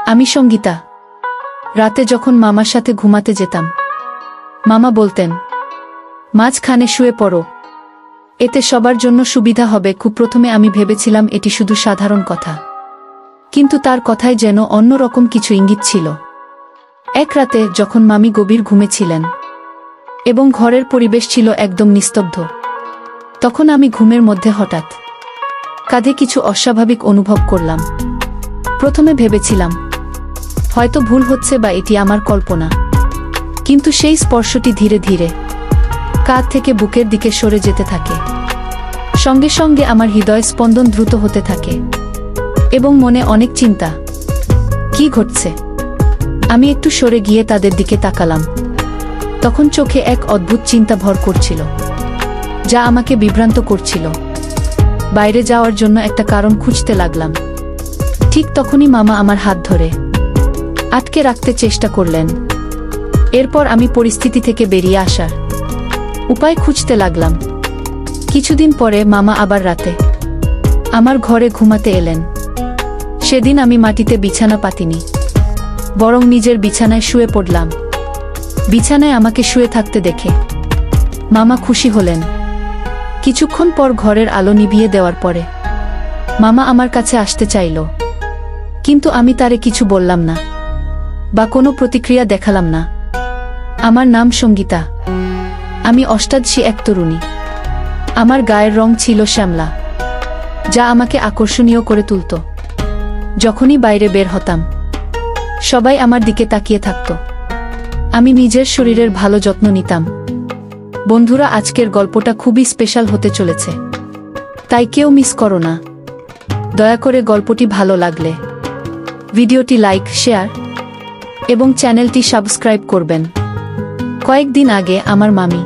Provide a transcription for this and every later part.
আমি সঙ্গীতা। রাতে যখন মামার সাথে ঘুমাতে যেতাম, মামা বলতেন, মাঝখানে শুয়ে পড়ো, এতে সবার জন্য সুবিধা হবে। খুব প্রথমে আমি ভেবেছিলাম এটি শুধু সাধারণ কথা, কিন্তু তার কথায় যেন অন্যরকম কিছু ইঙ্গিত ছিল। এক রাতে যখন মামি গভীর ঘুমেছিলেন এবং ঘরের পরিবেশ ছিল একদম নিস্তব্ধ, তখন আমি ঘুমের মধ্যে হঠাৎ কাঁধে কিছু অস্বাভাবিক অনুভব করলাম। প্রথমে ভেবেছিলাম হয়তো ভুল হচ্ছে বা এটি আমার কল্পনা, কিন্তু সেই স্পর্শটি ধীরে ধীরে কাঁধ থেকে বুকের দিকে সরে যেতে থাকে। সঙ্গে সঙ্গে আমার হৃদয় স্পন্দন দ্রুত হতে থাকে এবং মনে অনেক চিন্তা। কি ঘটছে? আমি একটু সরে গিয়ে তাদের দিকে তাকালাম। তখন চোখে এক অদ্ভুত চিন্তা ভর করছিল, যা আমাকে বিভ্রান্ত করছিল। বাইরে যাওয়ার জন্য একটা কারণ খুঁজতে লাগলাম। ঠিক তখনই মামা আমার হাত ধরে আটকে রাখতে চেষ্টা করলেন। এরপর আমি পরিস্থিতি থেকে বেরিয়ে আসার উপায় খুঁজতে লাগলাম। কিছুদিন পরে মামা আবার রাতে আমার ঘরে ঘুমাতে এলেন। সেদিন আমি মাটিতে বিছানা পাতিনি, বরং নিজের বিছানায় শুয়ে পড়লাম। বিছানায় আমাকে শুয়ে থাকতে দেখে মামা খুশি হলেন। কিছুক্ষণ পর ঘরের আলো নিভিয়ে দেওয়ার পরে মামা আমার কাছে আসতে চাইল, কিন্তু আমি তারে কিছু বললাম না বা কোনো প্রতিক্রিয়া দেখালাম না। আমার নাম সঙ্গীতা। আমি অষ্টাদশী এক তরুণী। আমার গায়ের রং ছিল শ্যামলা, যা আমাকে আকর্ষণীয় করে তুলত। যখনই বাইরে বের হতাম, সবাই আমার দিকে তাকিয়ে থাকত। আমি নিজের শরীরের ভালো যত্ন নিতাম। বন্ধুরা, আজকের গল্পটা খুবই স্পেশাল হতে চলেছে, তাই কেউ মিস করো না। দয়া করে গল্পটি ভালো লাগলে ভিডিওটি লাইক, শেয়ার এবং চ্যানেলটি সাবস্ক্রাইব করবেন। কয়েকদিন আগে আমার মামি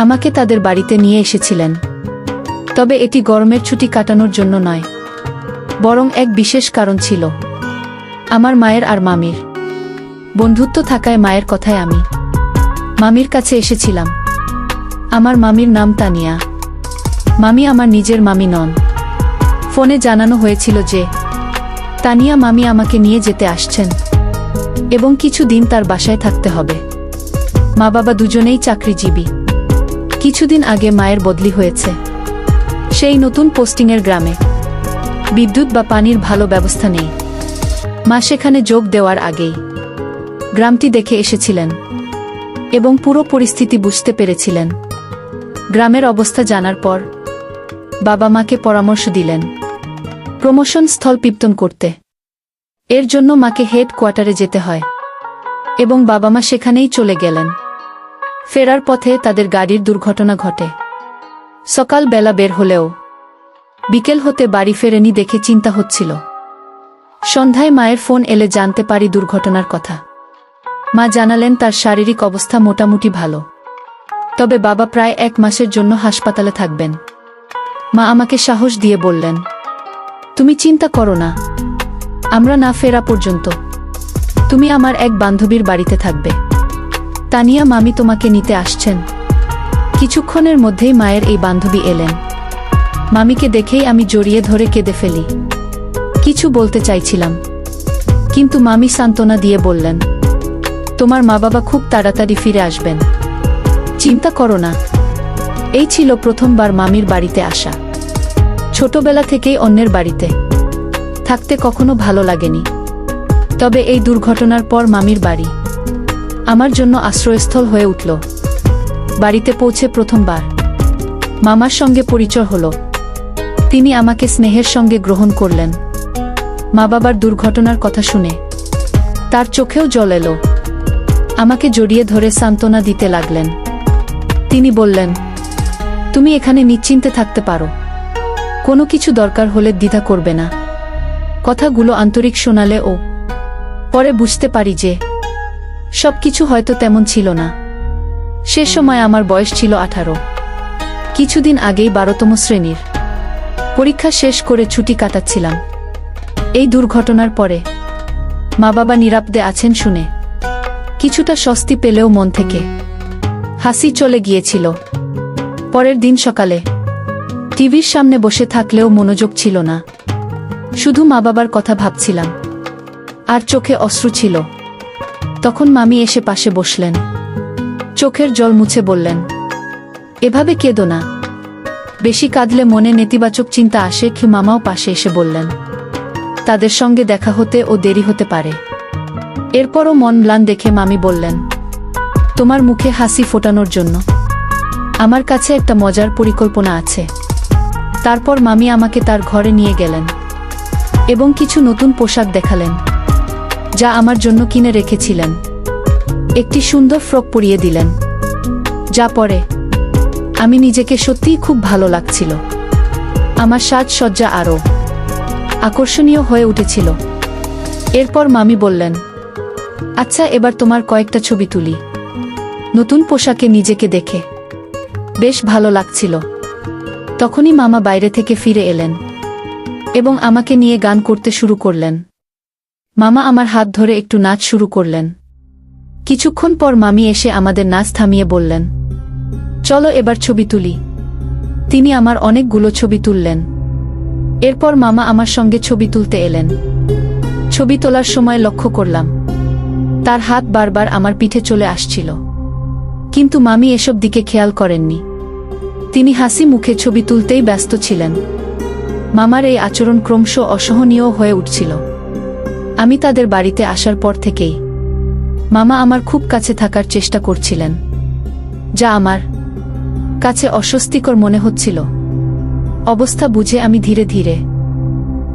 আমাকে তাদের বাড়িতে নিয়ে এসেছিলেন, তবে এটি গরমের ছুটি কাটানোর জন্য নয়, বরং এক বিশেষ কারণ ছিল। আমার মায়ের আর মামির বন্ধুত্ব থাকায় মায়ের কথায় আমি মামির কাছে এসেছিলাম। আমার মামির নাম তানিয়া। মামি আমার নিজের মামি নন। ফোনে জানানো হয়েছিল যে তানিয়া মামি আমাকে নিয়ে যেতে আসছেন এবং কিছু দিন তার বাসায় থাকতে হবে। মা বাবা দুজনেই চাকরিজীবী। কিছুদিন আগে মায়ের বদলি হয়েছে সেই নতুন পোস্টিংয়ের গ্রামে। বিদ্যুৎ বা পানির ভালো ব্যবস্থা নেই। মা সেখানে যোগ দেওয়ার আগেই গ্রামটি দেখে এসেছিলেন এবং পুরো পরিস্থিতি বুঝতে পেরেছিলেন। গ্রামের অবস্থা জানার পর বাবা মাকে পরামর্শ দিলেন প্রমোশন স্থলপিপ্তন করতে। এর জন্য মাকে হেড কোয়ার্টারে যেতে হয় এবং বাবা মা সেখানেই চলে গেলেন। ফেরার পথে তাদের গাড়ির দুর্ঘটনা ঘটে। সকাল বেলা বের হলেও বিকেল হতে বাড়ি ফেরেনি দেখে চিন্তা হচ্ছিল। সন্ধ্যায় মায়ের ফোন এলে জানতে পারি দুর্ঘটনার কথা। মা জানালেন তার শারীরিক অবস্থা মোটামুটি ভালো, তবে বাবা প্রায় 1 মাসের জন্য হাসপাতালে থাকবেন। মা আমাকে সাহস দিয়ে বললেন, তুমি চিন্তা করো না, আমরা না ফেরা পর্যন্ত তুমি আমার এক বান্ধবীর বাড়িতে থাকবে। তানিয়া মামি তোমাকে নিতে আসছেন। কিছুক্ষণের মধ্যেই মায়ের এই বান্ধবী এলেন। মামিকে দেখেই আমি জড়িয়ে ধরে কেঁদে ফেলি। কিছু বলতে চাইছিলাম, কিন্তু মামি সান্ত্বনা দিয়ে বললেন, তোমার মা বাবা খুব তাড়াতাড়ি ফিরে আসবেন, চিন্তা করো না। এই ছিল প্রথমবার মামির বাড়িতে আসা। ছোটবেলা থেকেই অন্যের বাড়িতে থাকতে কখনো ভালো লাগেনি, তবে এই দুর্ঘটনার পর মামির বাড়ি আমার জন্য আশ্রয়স্থল হয়ে উঠল। বাড়িতে পৌঁছে প্রথমবার মামার সঙ্গে পরিচয় হলো। তিনি আমাকে স্নেহের সঙ্গে গ্রহণ করলেন। মা বাবার দুর্ঘটনার কথা শুনে তার চোখেও জল এলো। আমাকে জড়িয়ে ধরে সান্ত্বনা দিতে লাগলেন। তিনি বললেন, তুমি এখানে নিশ্চিন্তে থাকতে পারো, কোনো কিছু দরকার হলে দ্বিধা করবে না। কথাগুলো আন্তরিক শোনালে ও পরে বুঝতে পারি যে সবকিছু হয়তো তেমন ছিল না। সে সময় আমার বয়স ছিল 18। কিছুদিন আগেই 12তম শ্রেণীর পরীক্ষা শেষ করে ছুটি কাটাচ্ছিলাম। এই দুর্ঘটনার পরে মা বাবা নিরাপদে আছেন শুনে কিছুটা স্বস্তি পেলেও মন থেকে হাসি চলে গিয়েছিল। পরের দিন সকালে টিভির সামনে বসে থাকলেও মনোযোগ ছিল না, শুধু মা বাবার কথা ভাবছিলাম। আর চোখে অশ্রু ছিল। তখন মামি এসে পাশে বসলেন, চোখের জল মুছে বললেন, এভাবে কেঁদো না, বেশি কাঁদলে মনে নেতিবাচক চিন্তা আসে। মামাও পাশে এসে বললেন, তাদের সঙ্গে দেখা হতে ও দেরি হতে পারে। এরপরও মন ম্লান দেখে মামি বললেন, তোমার মুখে হাসি ফোটানোর জন্য আমার কাছে একটা মজার পরিকল্পনা আছে। তারপর মামি আমাকে তার ঘরে নিয়ে গেলেন এবং কিছু নতুন পোশাক দেখালেন যা আমার জন্য কিনে রেখেছিলেন। একটি সুন্দর ফ্রক পরিয়ে দিলেন, যা পরে আমি নিজেকে সত্যিই খুব ভালো লাগছিল। আমার সাজসজ্জা আরও আকর্ষণীয় হয়ে উঠেছিল। এরপর মামি বললেন, আচ্ছা এবার তোমার কয়েকটা ছবি তুলি। নতুন পোশাকে নিজেকে দেখে বেশ ভালো লাগছিল। তখনই মামা বাইরে থেকে ফিরে এলেন এবং আমাকে নিয়ে গান করতে শুরু করলেন। মামা আমার হাত ধরে একটু নাচ শুরু করলেন। কিছুক্ষণ পর মামি এসে আমাদের নাচ থামিয়ে বললেন, চলো এবার ছবি তুলি। তিনি আমার অনেকগুলো ছবি তুললেন। এরপর মামা আমার সঙ্গে ছবি তুলতে এলেন। ছবি তোলার সময় লক্ষ্য করলাম তার হাত বারবার আমার পিঠে চলে আসছিল, কিন্তু মামি এসব দিকে খেয়াল করেননি। তিনি হাসি মুখে ছবি তুলতেই ব্যস্ত ছিলেন। মামার এই আচরণ ক্রমশ অসহনীয় হয়ে উঠছিল। আমি তাদের বাড়িতে আসার পর থেকেই মামা আমার খুব কাছে থাকার চেষ্টা করছিলেন, যা আমার কাছে অস্বস্তিকর মনে হচ্ছিল। অবস্থা বুঝে আমি ধীরে ধীরে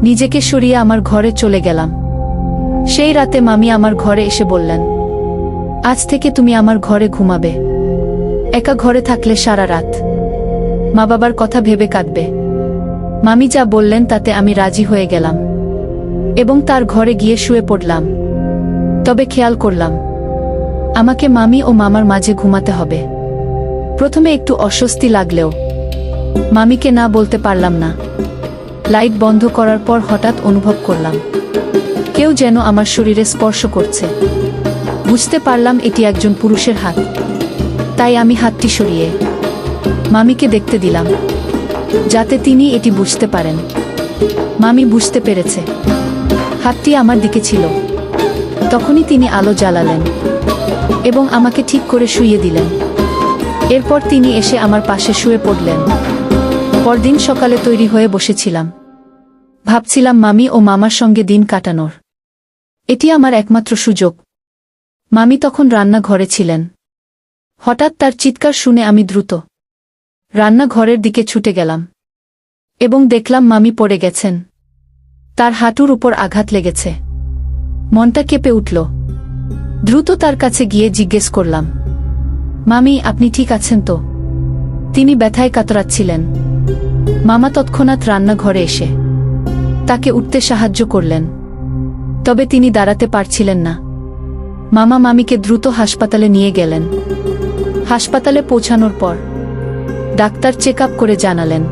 নিজেকে সরিয়ে আমার ঘরে চলে গেলাম। সেই রাতে মামি আমার ঘরে এসে বললেন, আজ থেকে তুমি আমার ঘরে ঘুমাবে। একা ঘরে থাকলে সারা রাত মা বাবার কথা ভেবে কাঁদবে। মামি যা বললেন তাতে আমি রাজি হয়ে গেলাম এবং তার ঘরে গিয়ে শুয়ে পড়লাম। তবে খেয়াল করলাম আমাকে মামি ও মামার মাঝে ঘুমাতে হবে। প্রথমে একটু অস্বস্তি লাগলেও মামিকে না বলতে পারলাম না। লাইট বন্ধ করার পর হঠাৎ অনুভব করলাম কেউ যেন আমার শরীরে স্পর্শ করছে। বুঝতে পারলাম এটি একজন পুরুষের হাত। তাই আমি হাতটি সরিয়ে মামিকে দেখতে দিলাম, যাতে তিনি এটি বুঝতে পারেন। মামি বুঝতে পেরেছে হাতটি আমার দিকে ছিল। তখনই তিনি আলো জ্বালালেন এবং আমাকে ঠিক করে শুইয়ে দিলেন। এরপর তিনি এসে আমার পাশে শুয়ে পড়লেন। পরদিন সকালে তৈরি হয়ে বসেছিলাম। ভাবছিলাম মামি ও মামার সঙ্গে দিন কাটানোর। এটি আমার একমাত্র সুযোগ। মামি তখন রান্নাঘরে ছিলেন। হঠাৎ তার চিৎকার শুনে আমি দ্রুত রান্নাঘরের দিকে ছুটে গেলাম এবং দেখলাম মামি পড়ে গেছেন। তার হাঁটুর উপর আঘাত লেগেছে। মনটা কেঁপে উঠল। দ্রুত তার কাছে গিয়ে জিজ্ঞেস করলাম, মামি আপনি ঠিক আছেন তো? তিনি ব্যথায় কাতরাচ্ছিলেন। মামা তৎক্ষণাৎ রান্নাঘরে এসে তাকে উঠতে সাহায্য করলেন, তবে তিনি দাঁড়াতে পারছিলেন না। মামা মামিকে দ্রুত হাসপাতালে নিয়ে গেলেন। হাসপাতালে পৌঁছানোর পর ডাক্তার চেক আপ করে জানালেন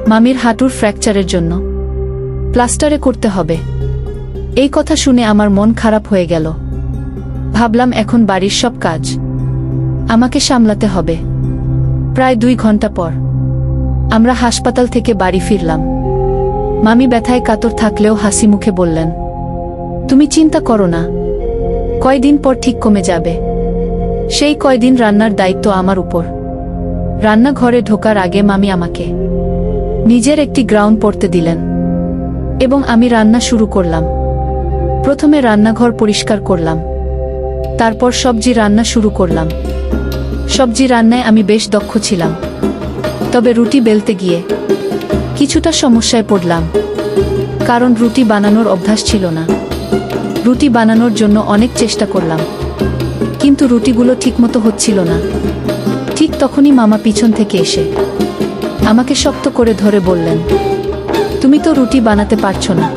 মামির হাঁটুর ফ্র্যাকচারের জন্য প্লাস্টারে করতে হবে। এই কথা শুনে আমার মন খারাপ হয়ে গেল। ভাবলাম এখন বাড়ির সব কাজ আমাকে সামলাতে হবে। প্রায় 2 ঘন্টা পর আমরা হাসপাতাল থেকে বাড়ি ফিরলাম। মামি ব্যথায় কাতর থাকলেও হাসি মুখে বললেন, তুমি চিন্তা করো না, কয়দিন পর ঠিক কমে যাবে। সেই কয়দিন রান্নার দায়িত্ব আমার উপর। রান্নাঘরে ঢোকার আগে মামি আমাকে নিজের একটি গ্রাউন পরতে দিলেন এবং আমি রান্না শুরু করলাম। প্রথমে রান্নাঘর পরিষ্কার করলাম, তারপর সবজি রান্না শুরু করলাম। সবজি রান্নায় আমি বেশ দক্ষ ছিলাম, তবে রুটি বেলতে গিয়ে কিছুটা সমস্যায় পড়লাম, কারণ রুটি বানানোর অভ্যাস ছিল না। রুটি বানানোর জন্য অনেক চেষ্টা করলাম, কিন্তু রুটিগুলো ঠিকমতো হচ্ছিল না। ঠিক তখনই মামা পিছন থেকে এসে আমাকে শক্ত করে ধরে বললেন, তুমি তো রুটি বানাতে পারছো না,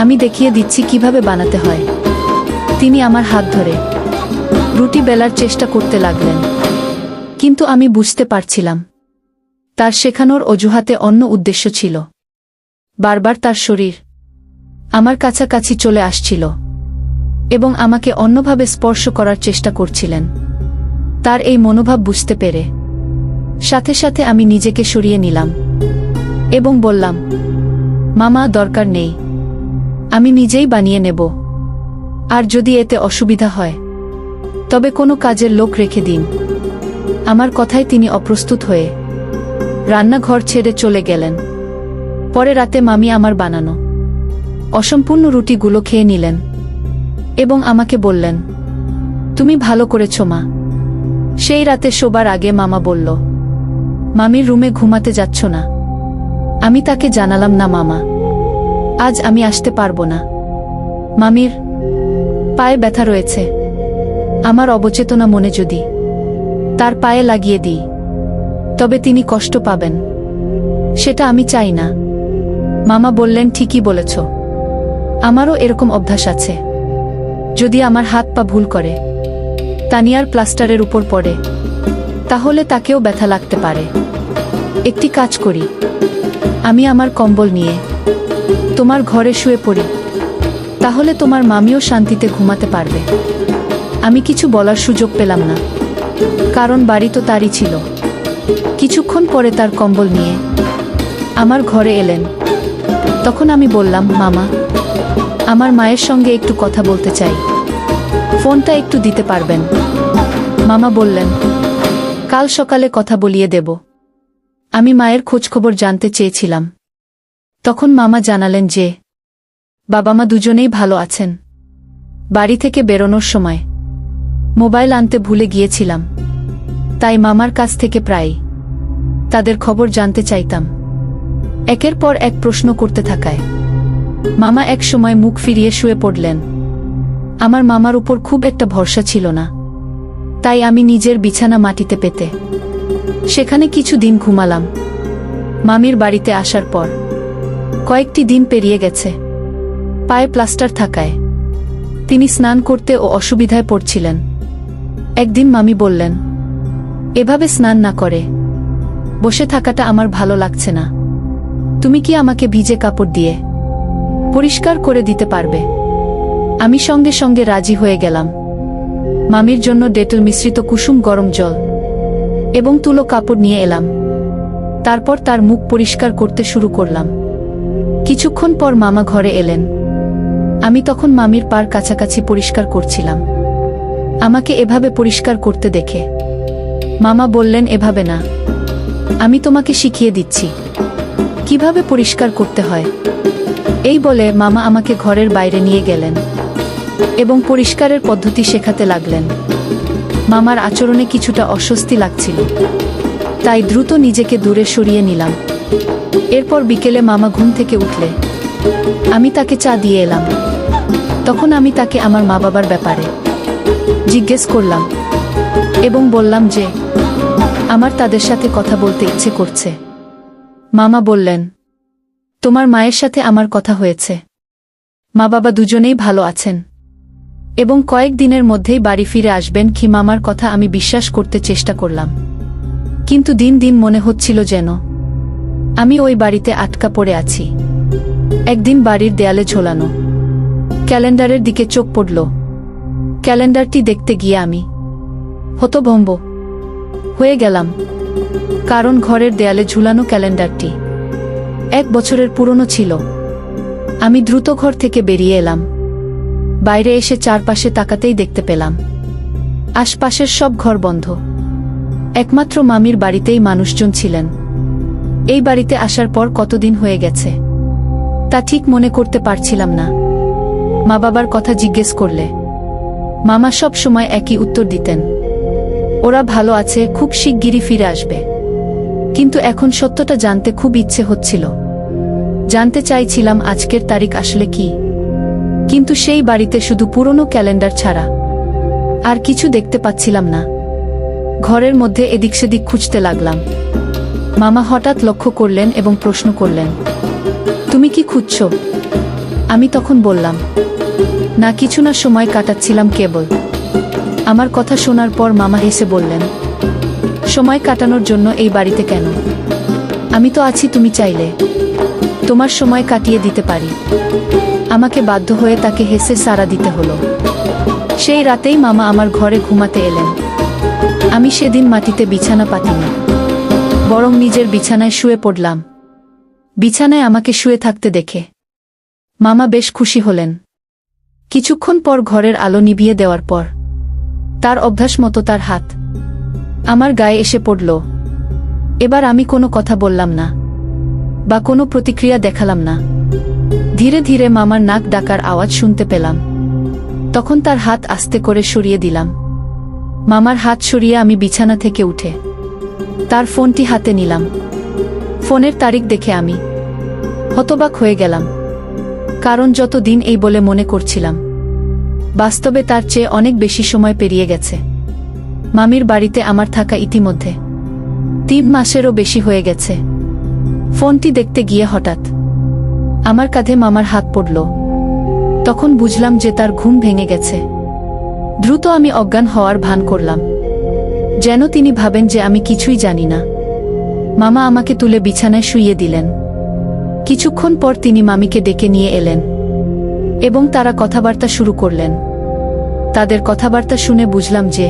আমি দেখিয়ে দিচ্ছি কিভাবে বানাতে হয়। তিনি আমার হাত ধরে রুটি বেলার চেষ্টা করতে লাগলেন, কিন্তু আমি বুঝতে পারছিলাম তার শেখানোর অজুহাতে অন্য উদ্দেশ্য ছিল। বারবার তার শরীর আমার কাছাকাছি চলে আসছিল এবং আমাকে অন্যভাবে স্পর্শ করার চেষ্টা করছিলেন। তার এই মনোভাব বুঝতে পেরে সাথে সাথে আমি নিজেকে সরিয়ে নিলাম এবং বললাম, মামা দরকার নেই, আমি নিজেই বানিয়ে নেব। আর যদি এতে অসুবিধা হয় তবে কোনো কাজের লোক রেখে দিন। আমার কথায় তিনি অপ্রস্তুত হয়ে রান্নাঘর ছেড়ে চলে গেলেন। পরে রাতে মামি আমার বানানো অসম্পূর্ণ রুটিগুলো খেয়ে নিলেন এবং আমাকে বললেন, তুমি ভালো করেছ মা। সেই রাতে শোবার আগে মামা বলল, মামির রুমে ঘুমাতে যাচ্ছ না? আমি তাকে জানালাম, না মামা, আজ আমি আসতে পারবো না। মামির পায়ে ব্যথা রয়েছে। আমার অবচেতনা মনে যদি তার পায়ে লাগিয়ে দিই তবে তিনি কষ্ট পাবেন, সেটা আমি চাই না। মামা বললেন, ঠিকই বলেছ, আমারও এরকম অভ্যাস আছে। যদি আমার হাত পা ভুল করে তানিয়ার প্লাস্টারের উপর পড়ে তাহলে তাকেও ব্যথা লাগতে পারে। একটি কাজ করি, আমি আমার কম্বল নিয়ে তোমার ঘরে শুয়ে পড়ি, তাহলে তোমার মামিও শান্তিতে ঘুমাতে পারবে। আমি কিছু বলার সুযোগ পেলাম না, কারণ বাড়ি তো তারই ছিল। কিছুক্ষণ পরে তার কম্বল নিয়ে আমার ঘরে এলেন। তখন আমি বললাম, মামা, আমার মায়ের সঙ্গে একটু কথা বলতে চাই, ফোনটা একটু দিতে পারবেন? মামা বললেন, কাল সকালে কথা বলিয়ে দেব। আমি মায়ের খোঁজখবর জানতে চেয়েছিলাম। তখন মামা জানালেন যে বাবা মা দুজনেই ভালো আছেন। বাড়ি থেকে বেরোনোর সময় মোবাইল আনতে ভুলে গিয়েছিলাম, তাই মামার কাছ থেকে প্রায় তাদের খবর জানতে চাইতাম। একের পর এক প্রশ্ন করতে থাকায় মামা এক সময় মুখ ফিরিয়ে শুয়ে পড়লেন। আমার মামার উপর খুব একটা ভরসা ছিল না, তাই আমি নিজের বিছানা মাটিতে পেতে সেখানে কিছু দিন ঘুমালাম। মামির বাড়িতে আসার পর কয়েকটি দিন পেরিয়ে গেছে। পায়ে প্লাস্টার থাকায় তিনি স্নান করতে ও অসুবিধায় পড়ছিলেন। একদিন মামি বললেন, এভাবে স্নান না করে বসে থাকাটা আমার ভালো লাগছে না, তুমি কি আমাকে ভিজে কাপড় দিয়ে পরিষ্কার করে দিতে পারবে? আমি সঙ্গে সঙ্গে রাজি হয়ে গেলাম। মামির জন্য ডেটল মিশ্রিত কুসুম গরম জল এবং তুলো কাপড় নিয়ে এলাম। তারপর তার মুখ পরিষ্কার করতে শুরু করলাম। কিছুক্ষণ পর মামা ঘরে এলেন। আমি তখন মামির পার কাছাকাছি পরিষ্কার করছিলাম। আমাকে এভাবে পরিষ্কার করতে দেখে মামা বললেন, এভাবে না, আমি তোমাকে শিখিয়ে দিচ্ছি কিভাবে পরিষ্কার করতে হয়। এই বলে মামা আমাকে ঘরের বাইরে নিয়ে গেলেন এবং পরিষ্কারের পদ্ধতি শেখাতে লাগলেন। মামার আচরণে কিছুটা অস্বস্তি লাগছিল, তাই দ্রুত নিজেকে দূরে সরিয়ে নিলাম। এরপর বিকেলে মামা ঘুম থেকে উঠলে আমি তাকে চা দিয়ে এলাম। তখন আমি তাকে আমার মা বাবার ব্যাপারে জিজ্ঞেস করলাম এবং বললাম যে আমার তাদের সাথে কথা বলতে ইচ্ছে করছে। মামা বললেন, তোমার মায়ের সাথে আমার কথা হয়েছে। মা বাবা দুজনেই ভালো আছেন এবং কয়েক দিনের মধ্যেই বাড়ি ফিরে আসবেন। কি মামার কথা আমি বিশ্বাস করতে চেষ্টা করলাম, কিন্তু দিন দিন মনে হচ্ছিল যেন আমি ওই বাড়িতে আটকা পড়ে আছি। একদিন বাড়ির দেয়ালে ঝোলানো ক্যালেন্ডারের দিকে চোখ পড়ল। ক্যালেন্ডারটি দেখতে গিয়ে আমি হতভম্ব হয়ে গেলাম, কারণ ঘরের দেয়ালে ঝুলানো ক্যালেন্ডারটি 1 বছরের পুরনো ছিল। আমি দ্রুত ঘর থেকে বেরিয়ে এলাম। বাইরে এসে চারপাশে তাকাতেই দেখতে পেলাম আশপাশের সব ঘর বন্ধ। একমাত্র মামির বাড়িতেই মানুষজন ছিলেন। এই বাড়িতে আসার পর কতদিন হয়ে গেছে তা ঠিক মনে করতে পারছিলাম না। মা বাবার কথা জিজ্ঞেস করলে মামা সব সময় একই উত্তর দিতেন, ওরা ভালো আছে, খুব শিগগিরই ফিরে আসবে। কিন্তু এখন সত্যটা জানতে খুব ইচ্ছে হচ্ছিল। জানতে চাইছিলাম আজকের তারিখ আসলে কি, কিন্তু সেই বাড়িতে শুধু পুরনো ক্যালেন্ডার ছাড়া আর কিছু দেখতে পাচ্ছিলাম না। ঘরের মধ্যে এদিক সেদিক খুঁজতে লাগলাম। মামা হঠাৎ লক্ষ্য করলেন এবং প্রশ্ন করলেন, তুমি কি খুঁজছ? আমি তখন বললাম, না কিছু না, সময় কাটাচ্ছিলাম কেবল। আমার কথা শোনার পর মামা হেসে বললেন, সময় কাটানোর জন্য এই বাড়িতে কেন? আমি তো আছি, তুমি চাইলে তোমার সময় কাটিয়ে দিতে পারি। আমাকে বাধ্য হয়ে তাকে হেসে সাড়া দিতে হলো। সেই রাতেই মামা আমার ঘরে ঘুমাতে এলেন। আমি সেদিন মাটিতে বিছানা পাতিনি, বরং নিজের বিছানায় শুয়ে পড়লাম। বিছানায় আমাকে শুয়ে থাকতে দেখে মামা বেশ খুশি হলেন কিছুক্ষণ পর ঘরের আলো নিভিয়ে দেওয়ার পর তার অভ্যাস মতো তার হাত আমার গায়ে এসে পড়ল। এবার আমি কোনো কথা বললাম না বা কোনো প্রতিক্রিয়া দেখালাম না। ধীরে ধীরে মামার নাক ডাকার আওয়াজ শুনতে পেলাম। তখন তার হাত আস্তে করে সরিয়ে দিলাম। মামার হাত সরিয়ে আমি বিছানা থেকে উঠে তার ফোনটি হাতে নিলাম। ফোনের তারিখ দেখে আমি হতবাক হয়ে গেলাম, কারণ যত দিন এই বলে মনে করছিলাম, বাস্তবে তার চেয়ে অনেক বেশি সময় পেরিয়ে গেছে। মামির বাড়িতে আমার থাকা ইতিমধ্যে 3 মাসেরও বেশি হয়ে গেছে। ফোনটি দেখতে গিয়ে হঠাৎ আমার কাঁধে মামার হাত পড়ল। তখন বুঝলাম যে তার ঘুম ভেঙে গেছে। দ্রুত আমি অজ্ঞান হওয়ার ভান করলাম, যেন তিনি ভাবেন যে আমি কিছুই জানি না। মামা আমাকে তুলে বিছানায় শুইয়ে দিলেন। কিছুক্ষণ পর তিনি মামিকে ডেকে নিয়ে এলেন এবং তারা কথাবার্তা শুরু করলেন। তাদের কথাবার্তা শুনে বুঝলাম যে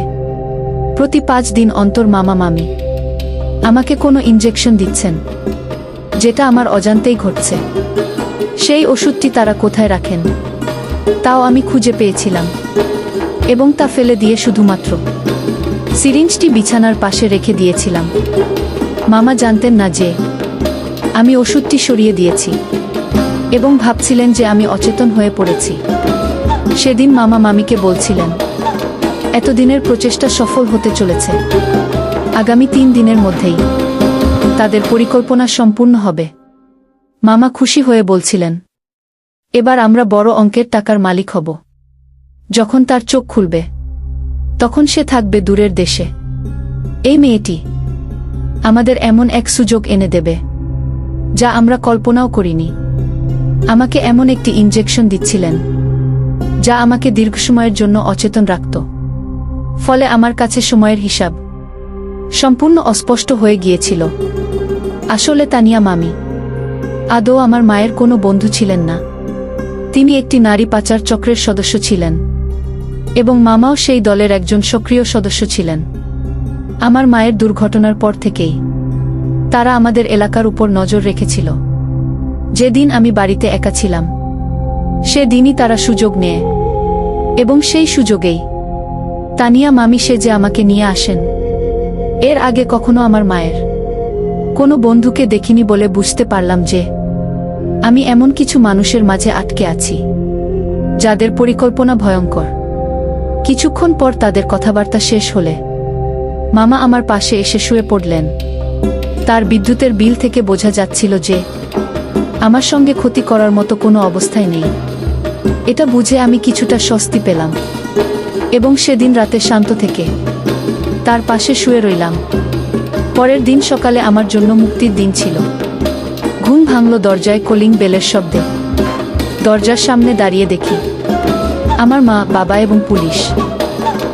প্রতি 5 দিন অন্তর মামা মামি আমাকে কোনো ইনজেকশন দিচ্ছেন, যেটা আমার অজান্তেই ঘটছে। সেই ওষুধটি তারা কোথায় রাখেন তাও আমি খুঁজে পেয়েছিলাম, এবং তা ফেলে দিয়ে শুধুমাত্র সিরিঞ্জটি বিছানার পাশে রেখে দিয়েছিলাম। মামা জানতেন না যে আমি ওষুধটি সরিয়ে দিয়েছি এবং ভাবছিলেন যে আমি অচেতন হয়ে পড়েছি। সেদিন মামা মামিকে বলছিলেন, এতদিনের প্রচেষ্টা সফল হতে চলেছে। আগামী 3 দিনের মধ্যেই তাদের পরিকল্পনা সম্পূর্ণ হবে। মামা খুশি হয়ে বলছিলেন, এবার আমরা বড় অঙ্কের টাকার মালিক হব। যখন তার চোখ খুলবে তখন সে থাকবে দূরের দেশে। এই মেয়েটি আমাদের এমন এক সুযোগ এনে দেবে যা আমরা কল্পনাও করিনি। আমাকে এমন একটি ইনজেকশন দিচ্ছিলেন যা আমাকে দীর্ঘ সময়ের জন্য অচেতন রাখত। ফলে আমার কাছে সময়ের হিসাব সম্পূর্ণ অস্পষ্ট হয়ে গিয়েছিল। আসলে তানিয়া মামি আদৌ আমার মায়ের কোনো বন্ধু ছিলেন না। তিনি একটি নারী পাচার চক্রের সদস্য ছিলেন এবং মামাও সেই দলের একজন সক্রিয় সদস্য ছিলেন। আমার মায়ের দুর্ঘটনার পর থেকেই তারা আমাদের এলাকার উপর নজর রেখেছিল। যেদিন আমি বাড়িতে একা ছিলাম সেদিনই তারা সুযোগ নেয়, এবং সেই সুযোগেই তানিয়া মামি সেজে আমাকে নিয়ে আসেন। এর আগে কখনো আমার মায়ের কোনো বন্ধুকে দেখিনি বলে বুঝতে পারলাম যে আমি এমন কিছু মানুষের মাঝে আটকে আছি যাদের পরিকল্পনা ভয়ঙ্কর। কিছুক্ষণ পর তাদের কথাবার্তা শেষ হলে মামা আমার পাশে এসে শুয়ে পড়লেন। তার বিদ্যুতের বিল থেকে বোঝা যাচ্ছিল যে আমার সঙ্গে ক্ষতি করার মতো কোনো অবস্থায় নেই। এটা বুঝে আমি কিছুটা স্বস্তি পেলাম এবং সেদিন রাতে শান্ত থেকে তার পাশে শুয়ে রইলাম। পরের দিন সকালে আমার জন্য মুক্তির দিন ছিল। ঘুম ভাঙল দরজায় কলিং বেলের শব্দে। দরজার সামনে দাঁড়িয়ে দেখি আমার মা, বাবা এবং পুলিশ।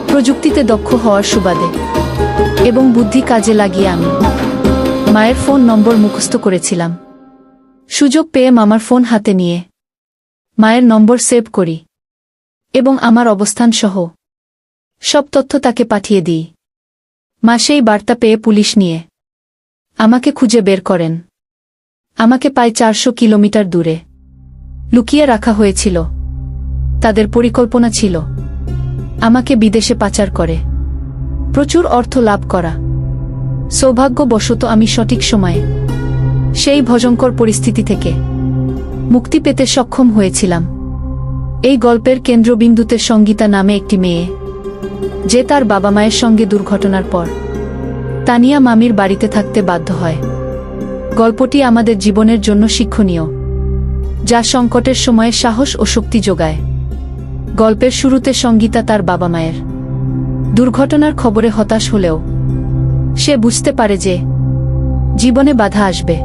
প্রযুক্তিতে দক্ষ হওয়ার সুবাদে এবং বুদ্ধি কাজে লাগিয়ে আমি মায়ের ফোন নম্বর মুখস্থ করেছিলাম। সুযোগ পেয়ে মামার ফোন হাতে নিয়ে মায়ের নম্বর সেভ করি এবং আমার অবস্থান সহ সব তথ্য তাকে পাঠিয়ে দিই। মা সেই বার্তা পেয়ে পুলিশ নিয়ে আমাকে খুঁজে বের করেন। আমাকে প্রায় 400 কিলোমিটার দূরে লুকিয়ে রাখা হয়েছিল। তাদের পরিকল্পনা ছিল আমাকে বিদেশে পাচার করে প্রচুর অর্থ লাভ করা। সৌভাগ্যবশত আমি সঠিক সময়ে সেই ভয়ঙ্কর পরিস্থিতি থেকে মুক্তি পেতে সক্ষম হয়েছিলাম। এই গল্পের কেন্দ্রবিন্দুতে সঙ্গীতা নামে একটি মেয়ে, যে তার বাবা মায়ের সঙ্গে দুর্ঘটনার পর তানিয়া মামির বাড়িতে থাকতে বাধ্য হয়। গল্পটি আমাদের জীবনের জন্য শিক্ষণীয়, যা সংকটের সময়ে সাহস ও শক্তি যোগায়। গল্পের শুরুতে সঙ্গীতা তার বাবা মায়ের দুর্ঘটনার খবরে হতাশ হলেও সে বুঝতে পারে যে জীবনে বাধা আসবে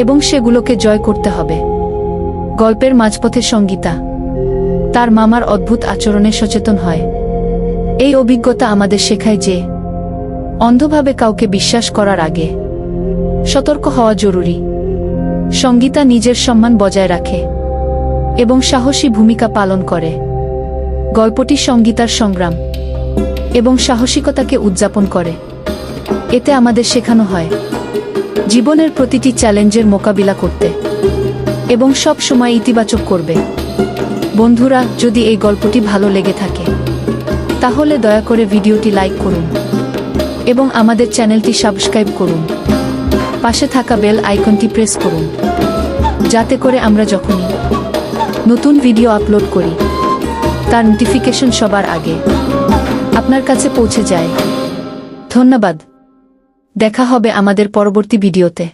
এবং সেগুলোকে জয় করতে হবে। গল্পের মাঝপথে সঙ্গীতা তার মামার অদ্ভুত আচরণে সচেতন হয়। এই অভিজ্ঞতা আমাদের শেখায় যে অন্ধভাবে কাউকে বিশ্বাস করার আগে সতর্ক হওয়া জরুরি। সঙ্গীতা নিজের সম্মান বজায় রাখে এবং সাহসী ভূমিকা পালন করে। গল্পটি সঙ্গীতার সংগ্রাম এবং সাহসিকতাকে উদযাপন করে। এতে আমাদের শেখানো হয় জীবনের প্রতিটি চ্যালেঞ্জের মোকাবিলা করতে এবং সব সময় ইতিবাচক করবে। বন্ধুরা, যদি এই গল্পটি ভালো লেগে থাকে তাহলে দয়া করে ভিডিওটি লাইক করুন এবং আমাদের চ্যানেলটি সাবস্ক্রাইব করুন। পাশে থাকা বেল আইকনটি প্রেস করুন যাতে করে আমরা যখনই নতুন ভিডিও আপলোড করি তার নোটিফিকেশন সবার আগে আপনার কাছে পৌঁছে যায়। ধন্যবাদ। দেখা হবে আমাদের পরবর্তী ভিডিওতে।